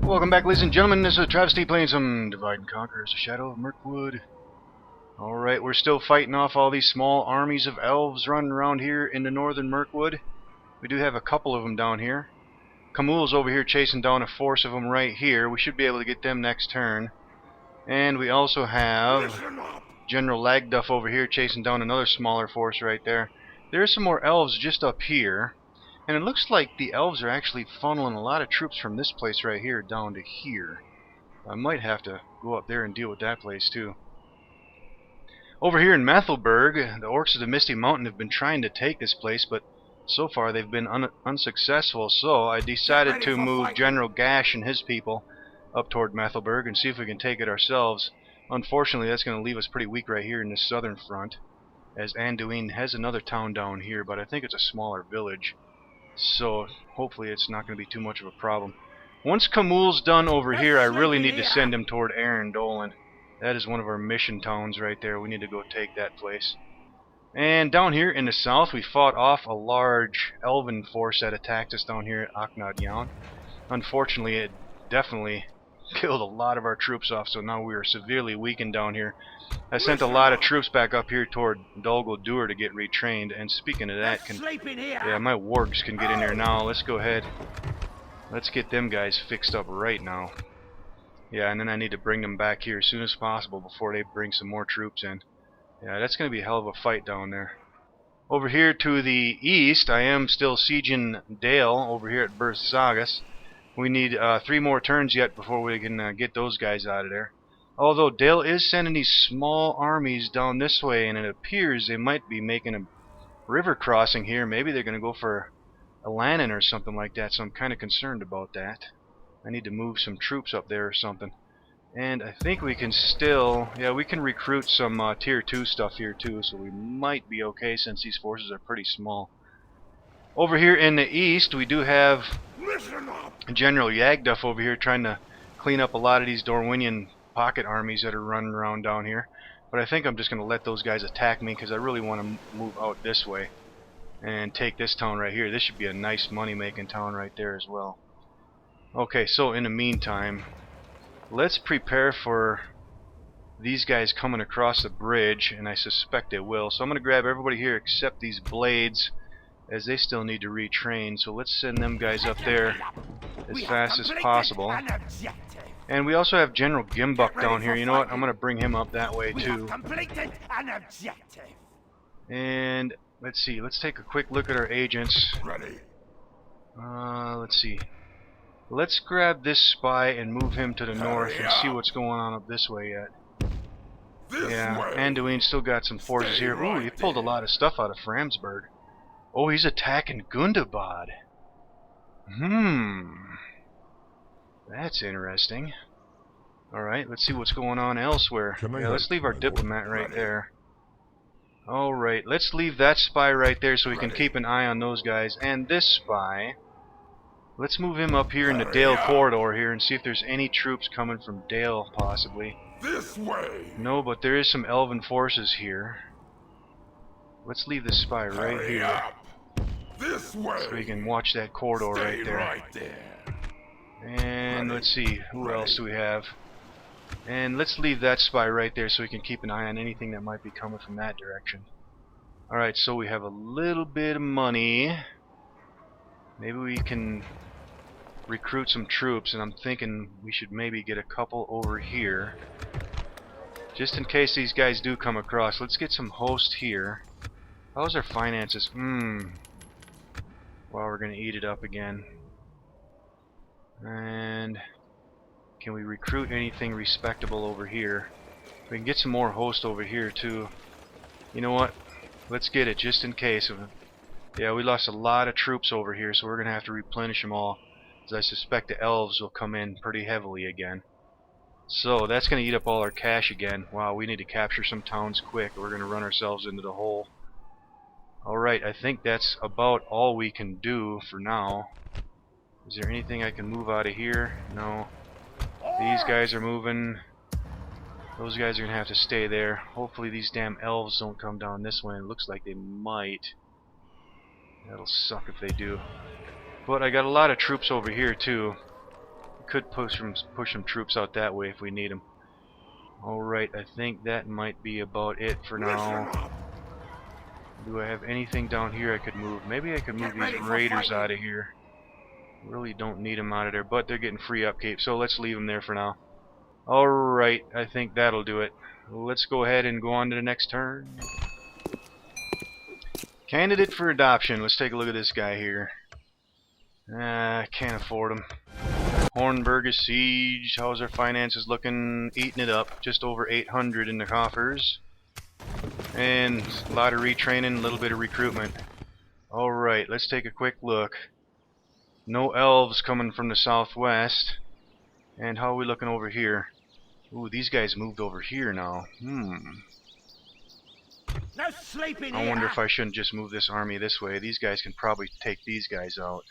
Welcome back, ladies and gentlemen. This is AhTravesty playing some Divide and Conquer as a Shadow of Mirkwood. Alright, we're still fighting off all these small armies of elves running around here in the northern Mirkwood. We do have a couple of them down here. Camul's over here chasing down a force of them right here. We should be able to get them next turn. And we also have General Lagduff over here chasing down another smaller force right there. There's some more elves just up here. And it looks like the elves are actually funneling a lot of troops from this place right here down to here. I might have to go up there and deal with that place too. Over here in Methelburg, the Orcs of the Misty Mountain have been trying to take this place, but so far they've been unsuccessful, so I decided to move General Gash and his people up toward Methelburg and see if we can take it ourselves. Unfortunately, that's going to leave us pretty weak right here in this southern front, as Anduin has another town down here, but I think it's a smaller village. So hopefully it's not going to be too much of a problem. Once Camul's done over here, I really need to send him toward Dolan. That is one of our mission towns right there. We need to go take that place. And down here in the south, we fought off a large elven force that attacked us down here at Oknad. Unfortunately, it definitely killed a lot of our troops off, so now we are severely weakened down here. I sent a lot of troops back up here toward Dol Guldur to get retrained, and speaking of that, yeah, my wargs can get in there now. Let's go ahead. Let's get them guys fixed up right now. Yeah, and then I need to bring them back here as soon as possible before they bring some more troops in. Yeah, that's going to be a hell of a fight down there. Over here to the east, I am still sieging Dale over here at Berth Sagas. We need 3 more turns yet before we can get those guys out of there. Although Dale is sending these small armies down this way, and it appears they might be making a river crossing here. Maybe they're going to go for a Lannon or something like that, so I'm kind of concerned about that. I need to move some troops up there or something. And I think we can still, yeah, we can recruit some tier 2 stuff here too, so we might be okay since these forces are pretty small. Over here in the east, we do have General Yagduff over here trying to clean up a lot of these Dorwinian pocket armies that are running around down here. But I think I'm just going to let those guys attack me because I really want to move out this way and take this town right here. This should be a nice money-making town right there as well. Okay, so in the meantime, let's prepare for these guys coming across the bridge, and I suspect they will. So I'm going to grab everybody here except these blades, as they still need to retrain. So let's send them guys up there as fast as possible. And we also have General Gimbuk down here. You know what? I'm going to bring him up that way too. And let's see. Let's take a quick look at our agents. Let's see. Let's grab this spy and move him to the north and see what's going on up this way yet. Yeah, Anduin still got some forces here. Ooh, he pulled a lot of stuff out of Framsburg. Oh, he's attacking Gundabad. That's interesting. Alright, let's see what's going on elsewhere. Yeah, let's leave our diplomat right there. Alright, let's leave that spy right there so we can keep an eye on those guys. And this spy, let's move him up here in the Dale corridor here and see if there's any troops coming from Dale, possibly. This way. No, but there is some elven forces here. Let's leave this spy right here. This way. So we can watch that corridor right there. And let's see, who else do we have? And let's leave that spy right there so we can keep an eye on anything that might be coming from that direction. Alright, so we have a little bit of money. Maybe we can recruit some troops, and I'm thinking we should maybe get a couple over here. Just in case these guys do come across. Let's get some host here. How's our finances? Well, we're going to eat it up again. And can we recruit anything respectable over here? We can get some more host over here too. You know what? Let's get it just in case. Yeah, we lost a lot of troops over here, so we're going to have to replenish them all, as I suspect the elves will come in pretty heavily again. So that's going to eat up all our cash again. Wow, we need to capture some towns quick, or we're going to run ourselves into the hole. Alright, I think that's about all we can do for now. Is there anything I can move out of here? No. These guys are moving. Those guys are going to have to stay there. Hopefully these damn elves don't come down this way. It looks like they might. That'll suck if they do. But I got a lot of troops over here too. could push some troops out that way if we need them. Alright, I think that might be about it for now. Do I have anything down here I could move? Maybe I could move these raiders out of here. Really don't need them out of there, but they're getting free upkeep, so let's leave them there for now. Alright, I think that'll do it. Let's go ahead and go on to the next turn. Candidate for adoption. Let's take a look at this guy here. Can't afford him. Hornburg is siege. How's our finances looking? Eating it up. Just over 800 in the coffers. And a lot of retraining, a little bit of recruitment. Alright, let's take a quick look. No elves coming from the southwest. And how are we looking over here? Ooh, these guys moved over here now. No sleeping I here. wonder if I shouldn't just move this army this way. These guys can probably take these guys out.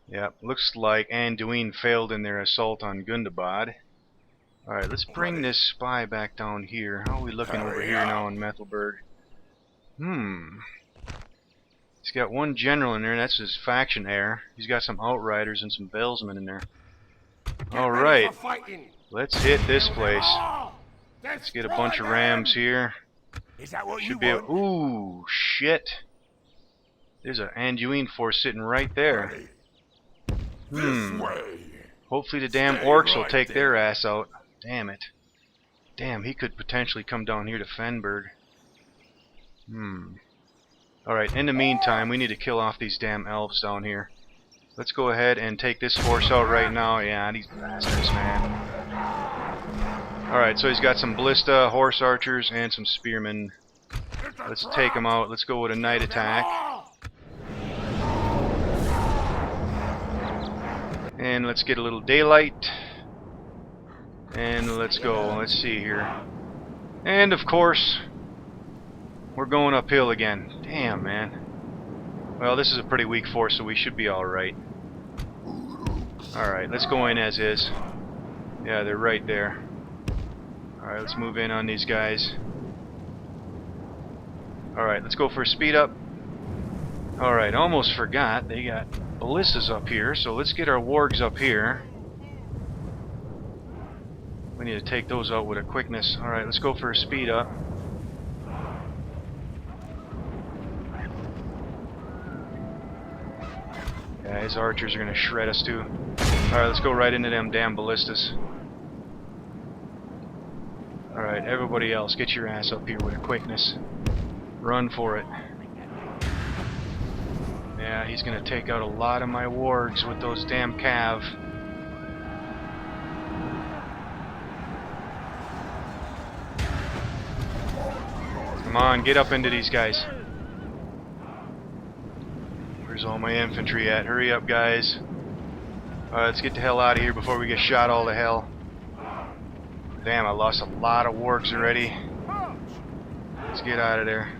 Yep, looks like Anduin failed in their assault on Gundabad. Alright, let's bring this spy back down here. How are we looking over here now in Methelburg? He's got one general in there, and that's his faction heir. He's got some outriders and some bellsmen in there. Alright, let's hit this place. Let's get a bunch of rams here. Is that what Should be a... Ooh, shit. There's an Anduin force sitting right there. Hopefully the damn orcs will take their ass out. Damn it. Damn, he could potentially come down here to Fenberg. Alright, in the meantime, we need to kill off these damn elves down here. Let's go ahead and take this force out right now. Yeah, these bastards, man. Alright, so he's got some ballista, horse archers, and some spearmen. Let's take them out. Let's go with a night attack. And let's get a little daylight. And let's go. Let's see here. And of course, we're going uphill again. Damn, man. Well, this is a pretty weak force, so we should be alright. Alright, let's go in as is. Yeah, they're right there. Alright, let's move in on these guys. Alright, let's go for a speed up. Alright, almost forgot. They got ballistas up here, so let's get our wargs up here. We need to take those out with a quickness. Alright, let's go for a speed up. Yeah, his archers are going to shred us too. Alright, let's go right into them damn ballistas. Alright, everybody else, get your ass up here with a quickness. Run for it. Yeah, he's going to take out a lot of my wargs with those damn cav. Come on, get up into these guys. Where's all my infantry at? Hurry up, guys. Alright, let's get the hell out of here before we get shot all to hell. Damn, I lost a lot of wargs already. Let's get out of there.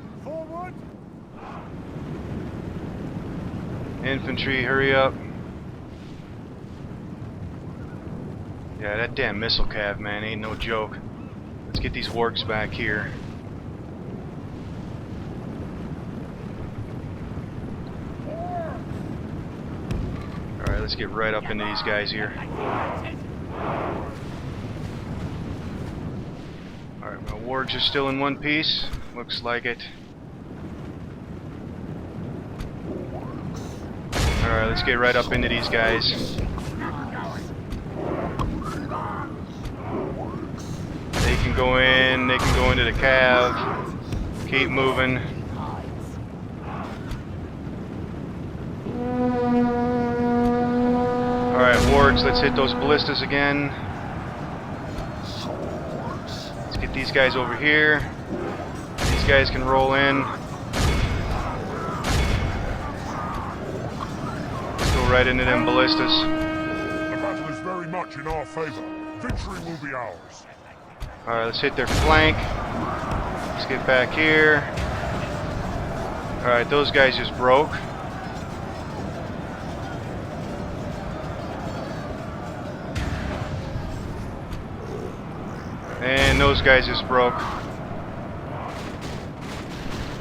Infantry, hurry up. Yeah, that damn missile cav, man, ain't no joke. Let's get these wargs back here. Alright, let's get right up into these guys here. Alright, my wargs are still in one piece. Looks like it. Alright, let's get right up into these guys. They can go in, they can go into the cav. Keep moving. Alright, wargs, let's hit those ballistas again. Let's get these guys over here. These guys can roll in. Right into them ballistas. The battle is very much in our favor. Victory will be ours. Alright, let's hit their flank. Let's get back here. Alright, those guys just broke. And those guys just broke.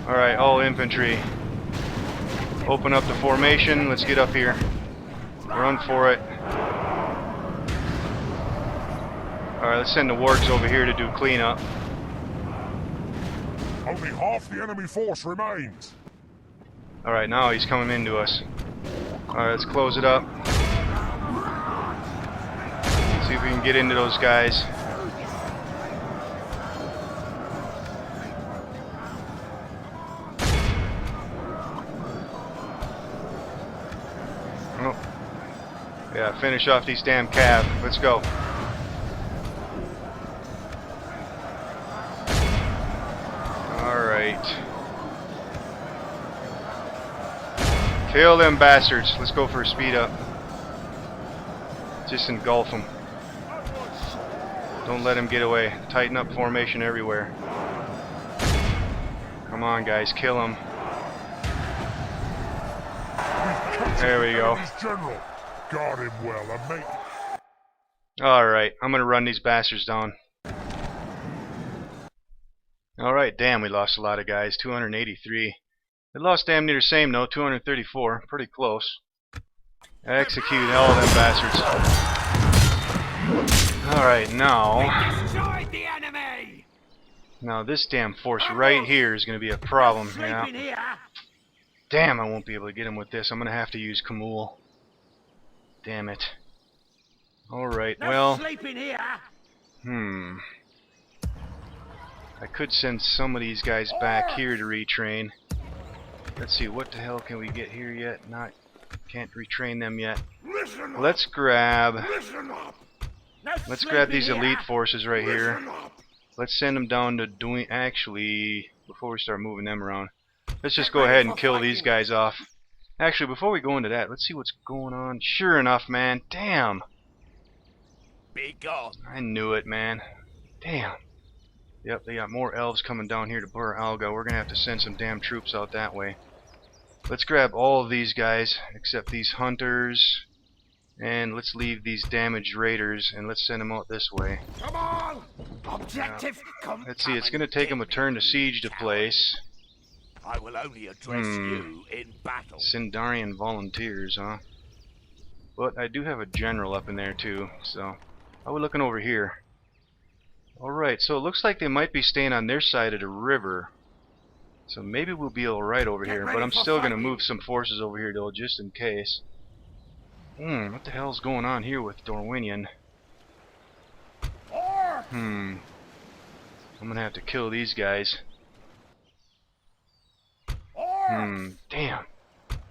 Alright, all infantry. Open up the formation. Let's get up here. Run for it. Alright, let's send the wargs over here to do cleanup. Only half the enemy force remains. Alright, now he's coming into us. Alright, let's close it up. See if we can get into those guys. Oh. Yeah, finish off these damn cav. Let's go. Alright. Kill them bastards. Let's go for a speed up. Just engulf them. Don't let him get away. Tighten up formation everywhere. Come on, guys. Kill him. There we go. General. Guard him well and make... Alright, I'm gonna run these bastards down. Alright, damn, we lost a lot of guys. 283. We lost damn near the same though, 234. Pretty close. Execute all of them bastards. Alright, now... Now this damn force right here is gonna be a problem. Yeah. Damn, I won't be able to get him with this. I'm gonna have to use Kamul. Damn it. Alright, well... I could send some of these guys back here to retrain. Let's see, what the hell can we get here yet? Can't retrain them yet. Let's grab these elite forces right here. Let's send them down to doing... Actually, before we start moving them around, let's just go ahead and kill these guys off. Actually, before we go into that, let's see what's going on. Sure enough, man. Damn. I knew it, man. Damn. Yep, they got more elves coming down here to Bur Alga. We're gonna have to send some damn troops out that way. Let's grab all of these guys, except these hunters. And let's leave these damaged raiders, and let's send them out this way. Come on! Objective. Let's see, it's gonna take them a turn to siege the place. I will only address you in battle. Sindarian volunteers, huh? But I do have a general up in there too, so... How are we looking over here? Alright, so it looks like they might be staying on their side of the river. So maybe we'll be alright over here, but I'm still gonna move some forces over here though, just in case. What the hell's going on here with Dorwinion? I'm gonna have to kill these guys. Damn.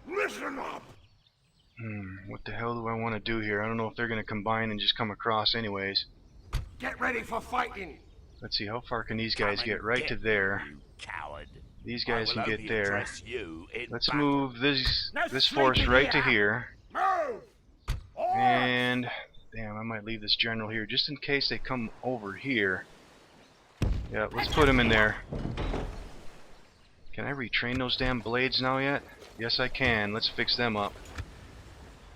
Listen up. What the hell do I want to do here? I don't know if they're gonna combine and just come across anyways. Get ready for fighting. Let's see, how far can these guys get? Right to there. These guys can get there. Let's move this force right to here. And damn, I might leave this general here just in case they come over here. Yeah, let's put him in there. Can I retrain those damn blades now yet? Yes, I can. Let's fix them up.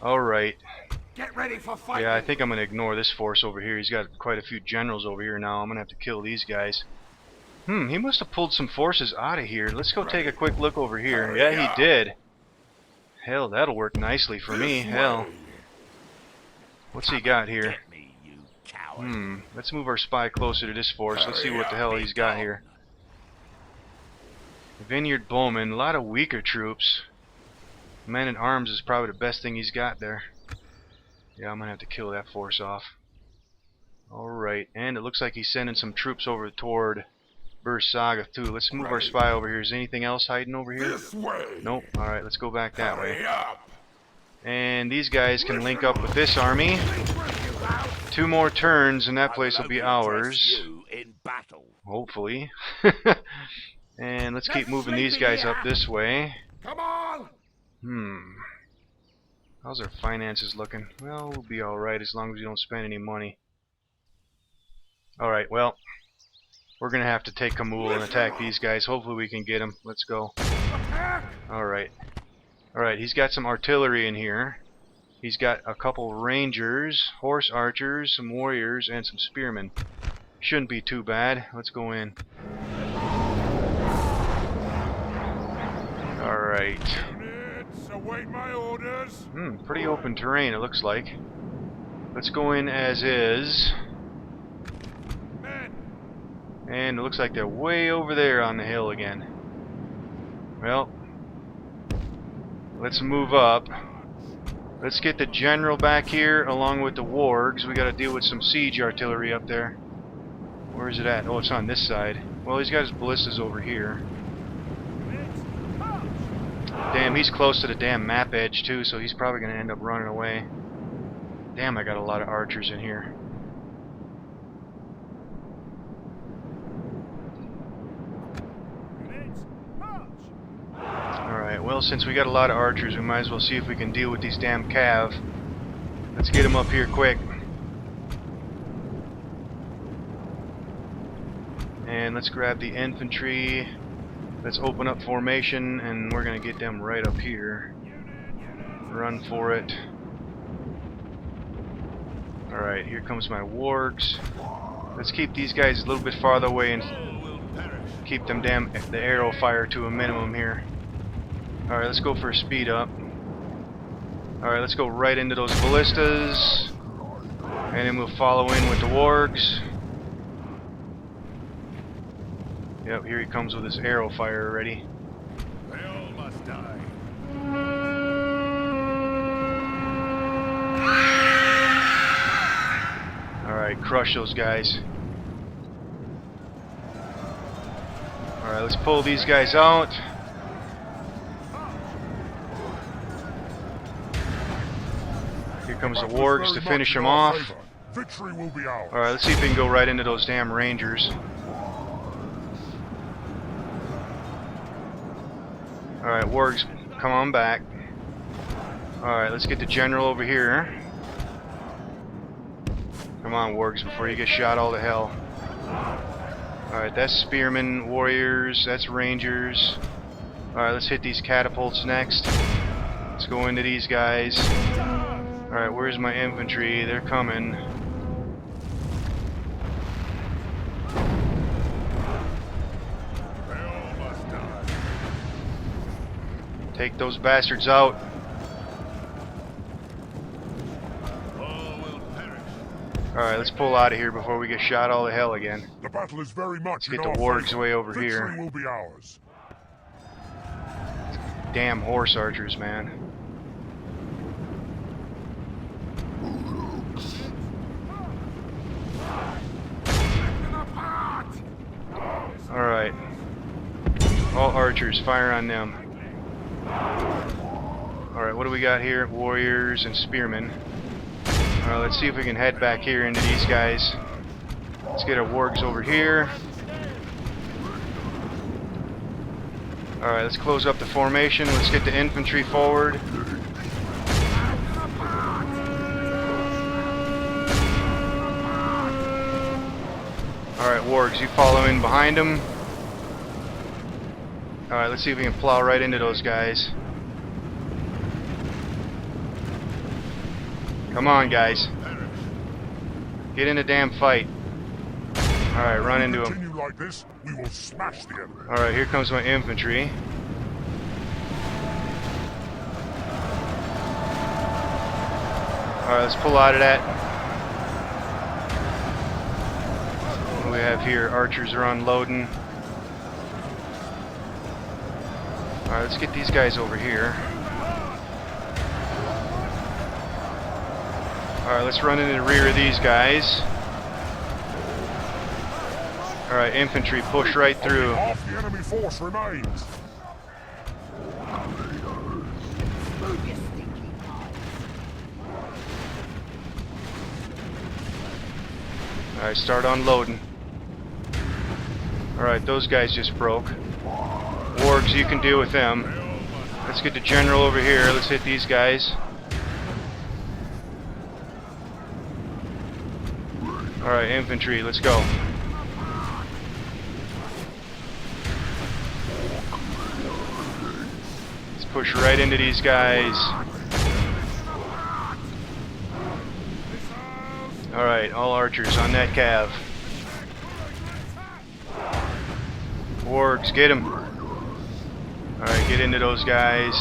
Alright. Get ready for fighting. Yeah, I think I'm going to ignore this force over here. He's got quite a few generals over here now. I'm going to have to kill these guys. He must have pulled some forces out of here. Let's go take a quick look over here. Yeah, he did. Hell, that'll work nicely for me. Hell. What's he got here? Let's move our spy closer to this force. Let's see what the hell he's got here. Vineyard Bowman, a lot of weaker troops. Man at Arms is probably the best thing he's got there. Yeah, I'm gonna have to kill that force off. Alright, and it looks like he's sending some troops over toward Bursaga too. Let's move our spy over here. Is anything else hiding over here? This way. Nope. Alright, let's go back that way. And these guys can link up with this army. 2 more turns and that place will be ours. Hopefully. And let's keep moving these guys up this way. Come on. How's our finances looking? Well, we'll be alright as long as we don't spend any money. Alright, well, we're going to have to take Kamul and attack these guys. Hopefully we can get them. Let's go. Alright. Alright, he's got some artillery in here. He's got a couple rangers, horse archers, some warriors, and some spearmen. Shouldn't be too bad. Let's go in. Alright. Await my orders. Pretty open terrain, it looks like. Let's go in as is. Men. And it looks like they're way over there on the hill again. Well, let's move up. Let's get the general back here along with the wargs. We gotta deal with some siege artillery up there. Where is it at? Oh, it's on this side. Well, he's got his ballistas over here. Damn, he's close to the damn map edge too, so he's probably gonna end up running away. Damn, I got a lot of archers in here. Alright, well, since we got a lot of archers, we might as well see if we can deal with these damn cav. Let's get them up here quick. And let's grab the infantry. Let's open up formation, and we're going to get them right up here. Run for it. Alright, here comes my wargs. Let's keep these guys a little bit farther away and keep them the arrow fire to a minimum here. Alright, let's go for a speed up. Alright, let's go right into those ballistas. And then we'll follow in with the wargs. Yep, here he comes with his arrow fire already. They all must die. Alright, crush those guys. Alright, let's pull these guys out. Here comes the wargs to finish them off. Victory will be ours. Alright, let's see if we can go right into those damn rangers. Alright, wargs, come on back. Alright, let's get the general over here. Come on, wargs, before you get shot all to hell. Alright, that's spearmen, warriors, that's rangers. Alright, let's hit these catapults next. Let's go into these guys. Alright, where's my infantry? They're coming. They all must die. Take those bastards out. All will perish. Alright, let's pull out of here before we get shot all to hell again. The battle is very much Let's get in the our wargs favor. way over Victory here. will be ours. Damn horse archers, man. Alright. All archers, fire on them. Alright, what do we got here? Warriors and spearmen. Alright, let's see if we can head back here into these guys. Let's get our wargs over here. Alright, let's close up the formation. Let's get the infantry forward. Alright, wargs, you follow in behind them. Alright, let's see if we can plow right into those guys. Come on, guys. Get in a damn fight. Alright, run into them. Continue like this, we will smash the enemy. Alright, here comes my infantry. Alright, let's pull out of that. What do we have here? Archers are unloading. Alright, let's get these guys over here. Alright, let's run into the rear of these guys. Alright, infantry, push right through. Half the enemy force remains. Alright, start unloading. Alright, those guys just broke. Wargs, you can deal with them. Let's get the general over here. Let's hit these guys. Alright, infantry, let's go. Let's push right into these guys. Alright, all archers on that cav. Wargs, get him. Alright, get into those guys.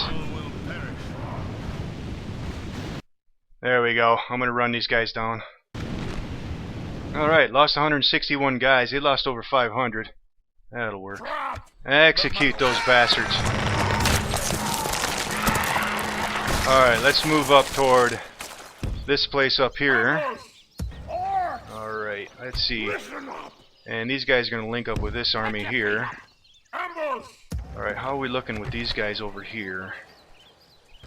There we go. I'm gonna run these guys down. Alright, lost 161 guys. They lost over 500. That'll work. Execute those bastards. Alright, let's move up toward this place up here. Alright, let's see. And these guys are going to link up with this army here. Alright, how are we looking with these guys over here?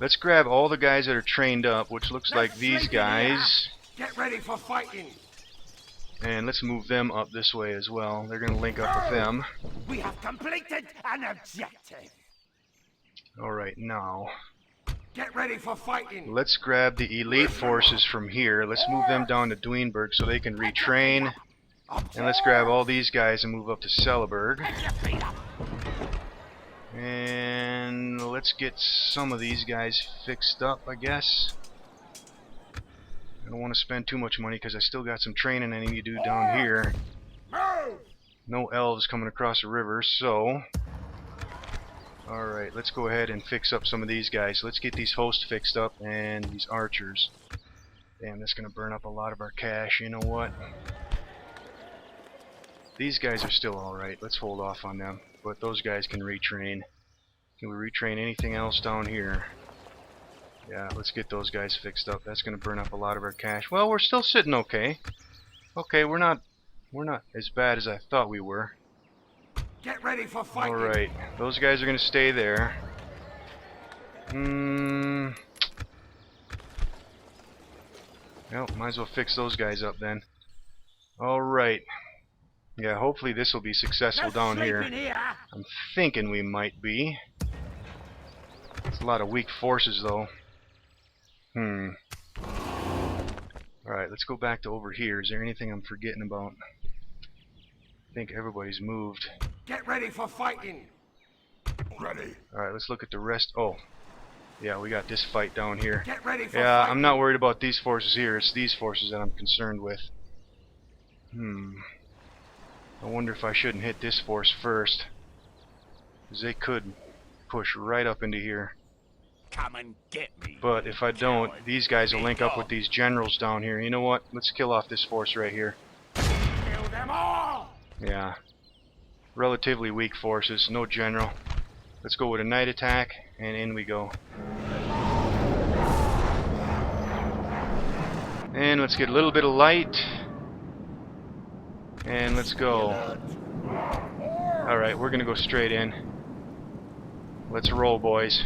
Let's grab all the guys that are trained up, which looks like these guys. Get ready for fighting. And let's move them up this way as well. They're going to link up with them. We have completed an objective. Alright, now Get ready for fighting. let's grab the elite forces from here. Let's move them down to Duinburg so they can retrain. And let's grab all these guys and move up to Celeburg. And let's get some of these guys fixed up, I guess. I don't want to spend too much money because I still got some training I need to do down here. No elves coming across the river, so... Alright, let's go ahead and fix up some of these guys. Let's get these hosts fixed up and these archers. Damn, that's going to burn up a lot of our cash. You know what? These guys are still alright. Let's hold off on them. But those guys can retrain. Can we retrain anything else down here? Yeah, let's get those guys fixed up. That's going to burn up a lot of our cash. Well, we're still sitting okay. Okay, we're not as bad as I thought we were. Get ready for fighting. Alright, those guys are going to stay there. Well, might as well fix those guys up then. Alright. Yeah, hopefully this will be successful down here. I'm thinking we might be. It's a lot of weak forces though. Alright, let's go back to over here. Is there anything I'm forgetting about? I think everybody's moved. Get ready for fighting. Ready. Alright, let's look at the rest. Oh, yeah, we got this fight down here. Get ready for Yeah, fighting. I'm not worried about these forces here. It's these forces that I'm concerned with. I wonder if I shouldn't hit this force first. Because they could push right up into here. Come and get me. But if I don't, these guys will link up with these generals down here. You know what? Let's kill off this force right here. Kill them all. Yeah. Relatively weak forces. No general. Let's go with a night attack, and in we go. And let's get a little bit of light. And let's go. Alright, we're gonna go straight in. Let's roll, boys.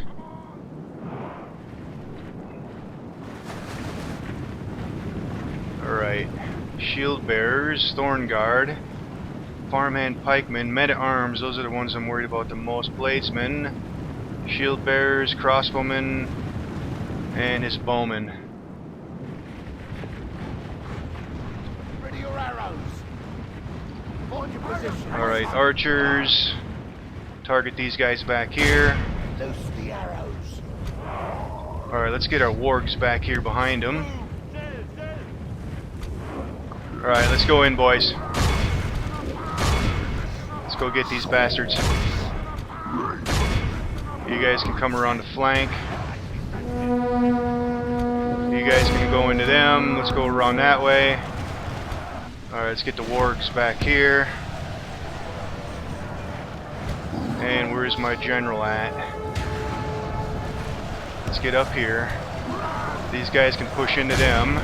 Alright. Shield bearers, thorn guard, farmhand pikemen, men-at-arms, those are the ones I'm worried about the most. Bladesmen, shield bearers, crossbowmen, and his bowmen. Ready your arrows. Hold your position. Alright, archers. Target these guys back here. Loose the arrows. Alright, let's get our wargs back here behind them. Alright, let's go in, boys. Let's go get these bastards. You guys can come around the flank. You guys can go into them. Let's go around that way. Alright, let's get the wargs back here. And where's my general at? Let's get up here. These guys can push into them.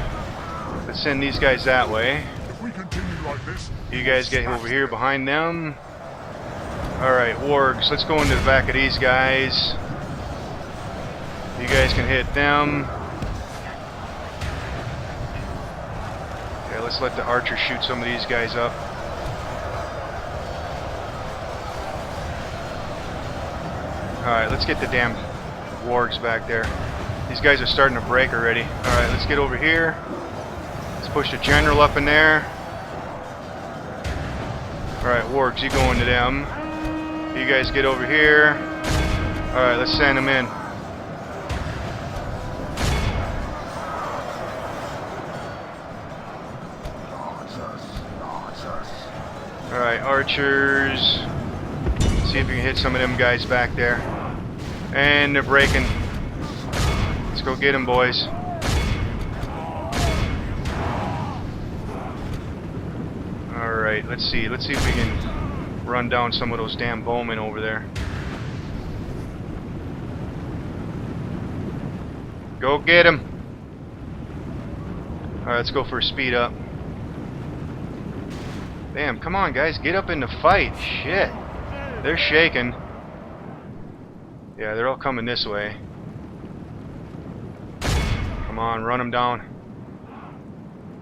Let's send these guys that way. If we continue like this, You guys get over here behind them. Alright, wargs, let's go into the back of these guys. You guys can hit them. Yeah, let's let the archers shoot some of these guys up. Alright, let's get the damn wargs back there. These guys are starting to break already. Alright, let's get over here. Let's push the general up in there. Alright, wargs, you go into them. You guys get over here. Alright, let's send them in. Alright, archers. See if we can hit some of them guys back there. And they're breaking. Let's go get them, boys. Alright, let's see. Let's see if we can run down some of those damn bowmen over there. Go get him! Alright, let's go for a speed up. Damn, come on guys, get up in the fight. Shit. They're shaking. Yeah, they're all coming this way. Come on, run them down.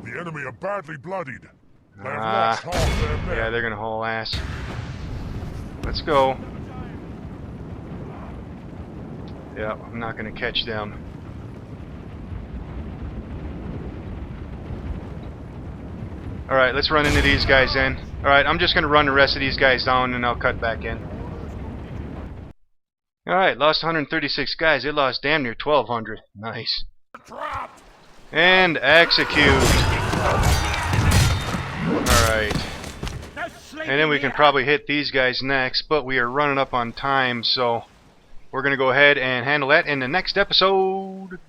The enemy are badly bloodied. They have lost half their men. Yeah, they're gonna haul ass. Let's go. Yeah, I'm not gonna catch them. Alright, let's run into these guys then. Alright, I'm just gonna run the rest of these guys down and I'll cut back in. Alright, lost 136 guys. They lost damn near 1,200. Nice. And execute. Alright. And then we can probably hit these guys next, but we are running up on time, so we're going to go ahead and handle that in the next episode.